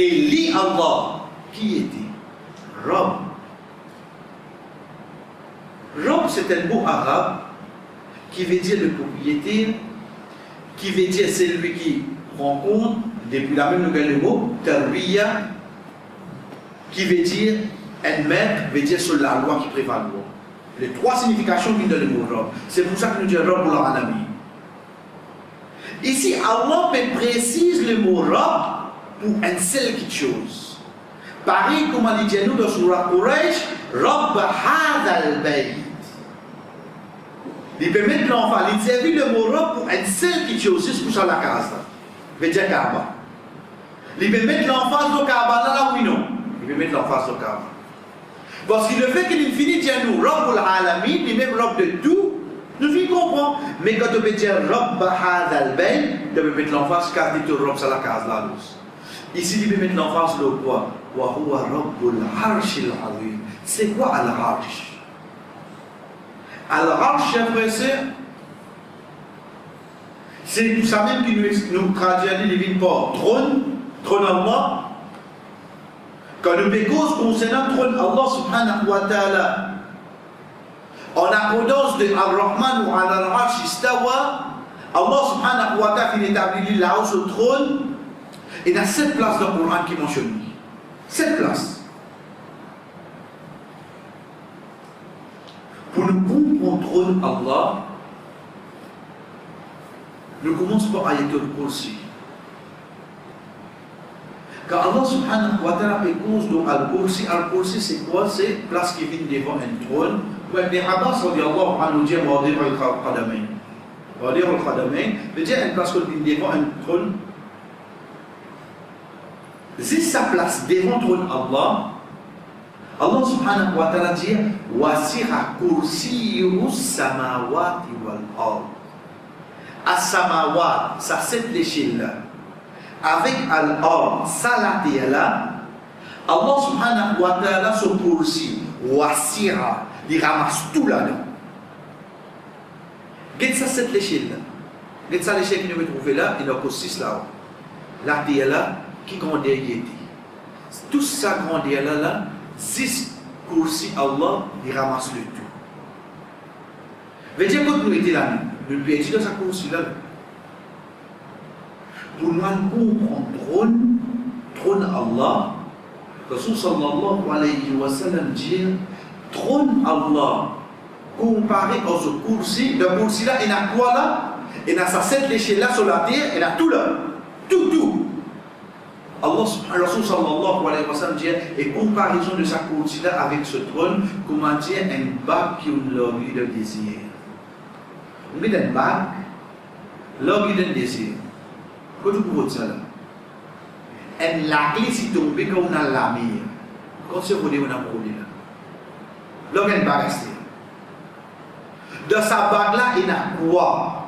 Et li Allah, qui était Rob. Rob, c'est un mot arabe qui veut dire le propriétaire, qui veut dire celui qui rencontre, depuis la même nouvelle le mot, tarbiya, qui veut dire un maître, veut dire sur la loi qui prévalent. Les trois significations qui donnent le mot Rob. C'est pour ça que nous disons Rob pour l'Alamin. Ici, Allah précise le mot Rob pour une seule chose. Pareil comme il dit nous dans Surah Quraysh, Rob hadal bayt. Il peut mettre l'enfant, il dit le mot Rob pour une seule chose, c'est pour ça la case. Il veut dire Kaaba. Il peut mettre l'enfant au Kaaba, là oui non. Il peut mettre l'enfant au Kaaba. Parce que le fait qu'il finit de dire nous, Rob al-Alamin, il même Rob de tout, nous finissons comprendre. Mais quand tu peux dire Rob hadal bayt, tu peux mettre l'enfant, car tu Rob sur la case là. Ici, il peut mettre l'enfant sur le quoi? Wa huwa Rabbul Arshil Azim. C'est quoi Al-Arsh? Al-Arsh, chers frères et sœurs, c'est tout ça même qui nous traduit les divines par trône, trône Allah. Quand nous cause concernant trône Allah subhanahu wa ta'ala, en accordance de Ar-Rahman ou Al-Arsh istawa, Allah subhanahu wa ta'ala finit d'établir là-haut ce trône. Il y a 7 places dans le Coran qui mentionnent. 7 places. Pour nous comprendre Allah, nous commençons par Ayatul Kursi. Car Allah subhanahu wa ta'ala cause dans Al-Kursi. Al-Kursi c'est quoi? C'est place qui vient devant un trône. Où Ibn Abbas radiallahu anhu dit Wadir al-Qadamain. Wadir al-Qadamain veut dire une place qui vient devant un trône. Si sa place devant le trône Allah, Allah subhanahu wa ta'ala dit Wasi'a kursiyuhu samawati wal ard. As-samawat, ça c'est l'échelle là. Avec al-ard, ça la terre là. Allah subhanahu wa ta'ala son kursi, Wasi'a, il ramasse tout là-dedans. Qu'est-ce que ça c'est l'échelle là? Qu'est-ce que ça l'échelle que nous avons trouvé là? Il y a encore 6 là. La terre là. Qui grandeur y était. Tout ça grandeur là, 6 kursi Allah, il ramasse le tout. Veut dire quand nous étions là, nous lui étions dans sa kursi là. Pour nous comprendre trône Allah, Rasul sallallahu alayhi wa sallam dit trône Allah comparé à ce kursi, le kursi là, il a quoi là? Il a sa 7 l'échelle là sur la terre, il a tout là. Tout. Allah Rasul sallallahu alayhi wa sallam dit, et comparaison de sa kursi là avec ce trône, comment dire, un bac qui a l'orgueil de désir. On met un bac, l'orgueil de désir. Quand tu vois ça là, et la clé si tombée quand on a la mer, quand c'est volé, on a volé là. L'orgueil de bac resté. Dans sa bac là, il y a quoi?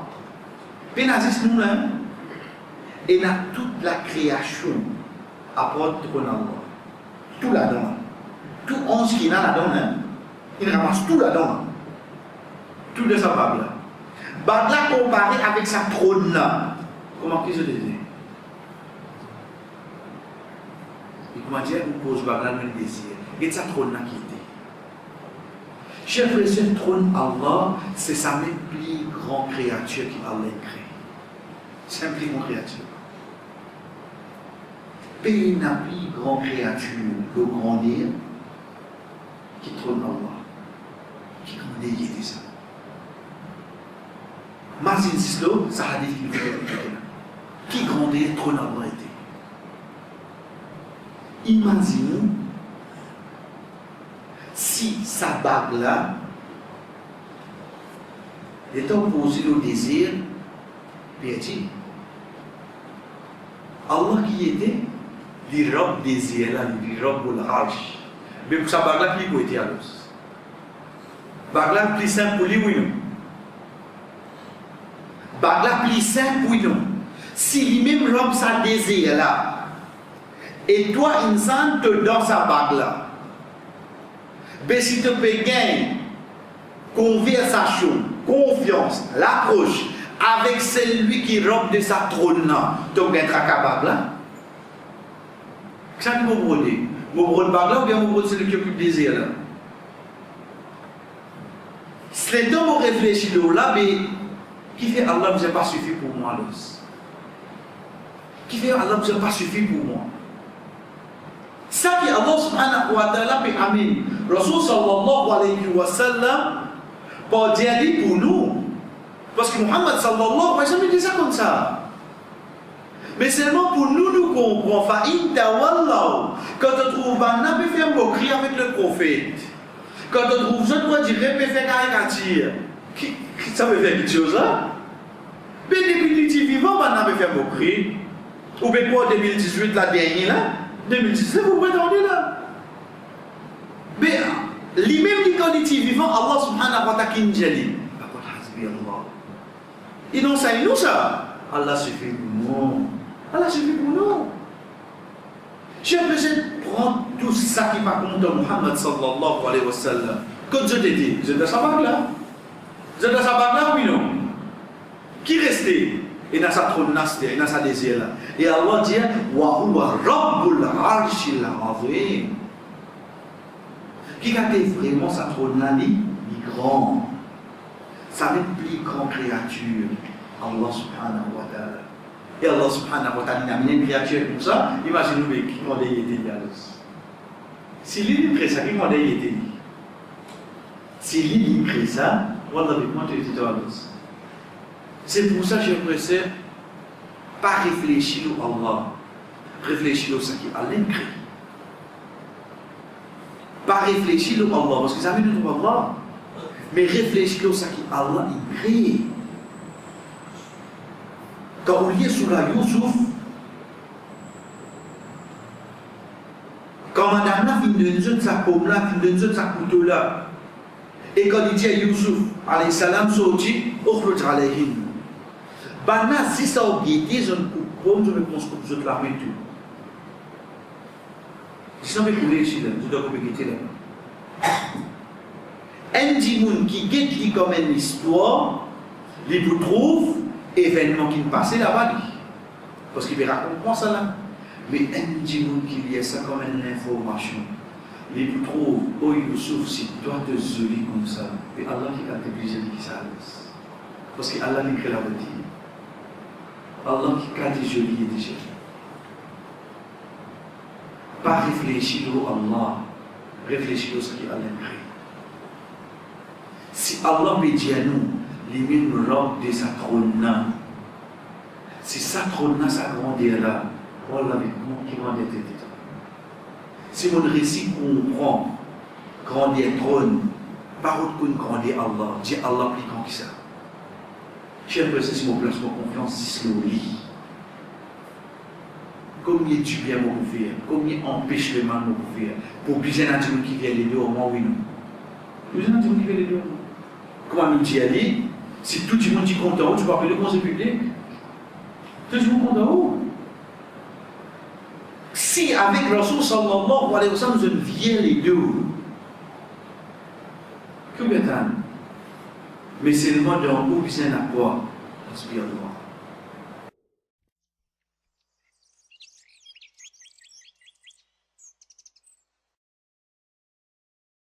Puis il y a nous là, il y a toute la création. Apporte trône Allah. Tout là-dedans. Tout 11 qu'il y a là-dedans, il ramasse tout là-dedans. Tout de sa bague là. Bague là comparé avec sa trône là. Comment qu'il se disait? Et comment dire, on pose bague là, le désir. Et sa trône là qui était. Chers frères, ce trône Allah, c'est sa même plus grande créature qui Allah crée. C'est une plus grande créature. Pays n'a plus grande créature que grandir qui trône Allah. Qui grandit, il était ça. Mazin Sislo, ça a dit qu'il était qui grandit, trône Allah était. Imaginez si sa bague là est opposée au désir, puis Allah qui était les robes désir là, les robes pour l'arche. Mais pour sa bague là, qui était à l'os? Bague là plus simple pour lui, oui non. Bague là plus simple, oui non. Si lui-même robe sa désir là, et toi, insan, te dans sa bague là, mais si tu peux gagner conversation, confiance, l'approche avec celui qui robe de sa trône là, tu peux être capable là. Ça qui vous brûlez. Vous brûlez pas là ou bien vous brûlez celui qui occupe le désir là. C'est le temps où réfléchir là, mais qui fait Allah vous a pas suffi pour moi là. Qui fait Allah vous a pas suffi pour moi. Ça qui Allah subhanahu wa ta'ala peut amener. Rasul sallallahu alayhi wa sallam pas dire pour nous. Parce que Muhammad sallallahu alayhi wa sallam dit ça comme ça. Mais seulement pour nous, nous comprenons. Quand on trouve un peut faire moquerie avec le prophète. Quand on trouve ça, doit dire peut faire caricature. Ça veut faire quelque chose là. Mais depuis qu'il est vivant, on peut faire moquerie. Ou bien pour 2018, la dernière là. 2019, vous prétendez là. Mais lui-même dit quand il est vivant, Allah subhanahu wa ta'ala qui nous dit. Il nous enseigne nous ça. Allah suffit pour nous. Allah suffit pour nous. J'ai besoin de prendre tout ça qui m'a content de Muhammad sallallahu alayhi wa sallam. Comme je t'ai dit, vous êtes dans sa bague là. Vous êtes dans sa bague là, oui non. Qui restait? Et dans sa trône, et dans sa désir là. Et Allah dit, wa huwa rabbul arshil azim. Qui a vraiment sa trône là, il est grand. Ça va être plus grand créature. Allah subhanahu wa ta'ala. Et Allah subhanahu wa ta'ala, il a mis une créature comme ça. Imaginez-vous qui m'a dit il était là. Si lui crée ça, qui m'a dit il était là. Si lui crée ça, voilà avec moi tu étais là. C'est pour ça que je préfère pas réfléchir à Allah. Réfléchir à ce qui Allah crée. Pas réfléchir à Allah, parce que ça veut dire Allah. Mais réfléchir à ce qui Allah crée. Quand on lit sur la Youssouf, quand madame a fini de nous sa pomme là, fini de nous sa couteau là, et quand il dit à Youssouf, alayhi salam, sorti, ukhruj alayhim. Bana, si ça a obligé, je ne coupe pomme, je me pense que je te la mets tout. Si ça me couler ici, je dois couper quitter là. Un dimoun qui guette comme une histoire, il vous trouve événement qui nous passait là-bas, parce qu'il raconte ça là. Mais un dimoun qui lit ça comme une information, il vous trouve, oh Youssouf, si toi te zoli comme ça, et Allah qui a te plaisir qui ça parce que Allah l'écrit la boutique. Allah qui a été joli et déjà. Pas réfléchir à Allah, réfléchir à ce qu'il a créé. Si Allah peut dire à nous, les mêmes robes de sa trône, si sa trône, sa grandeur là, Allah qui grandeur était. Si mon récit comprend grandeur trône, par contre qu'on grandeur Allah, dit Allah plus grand que ça. J'ai l'impression si mon place mon confiance, c'est ce lit. Combien du bien mon faire, combien empêche le mal mon faire, pour plusieurs nations qui viennent les deux au moins, oui non. Plusieurs nations qui viennent les deux au moins. Comment nous dit Ali, si tout le monde est content, tu peux appeler le conseil public. Tout le monde content où? Si avec Rasul sallallahu alayhi wa sallam, nous viens les deux, que bien. Mais c'est le monde de rembourser à quoi? Inspire-toi.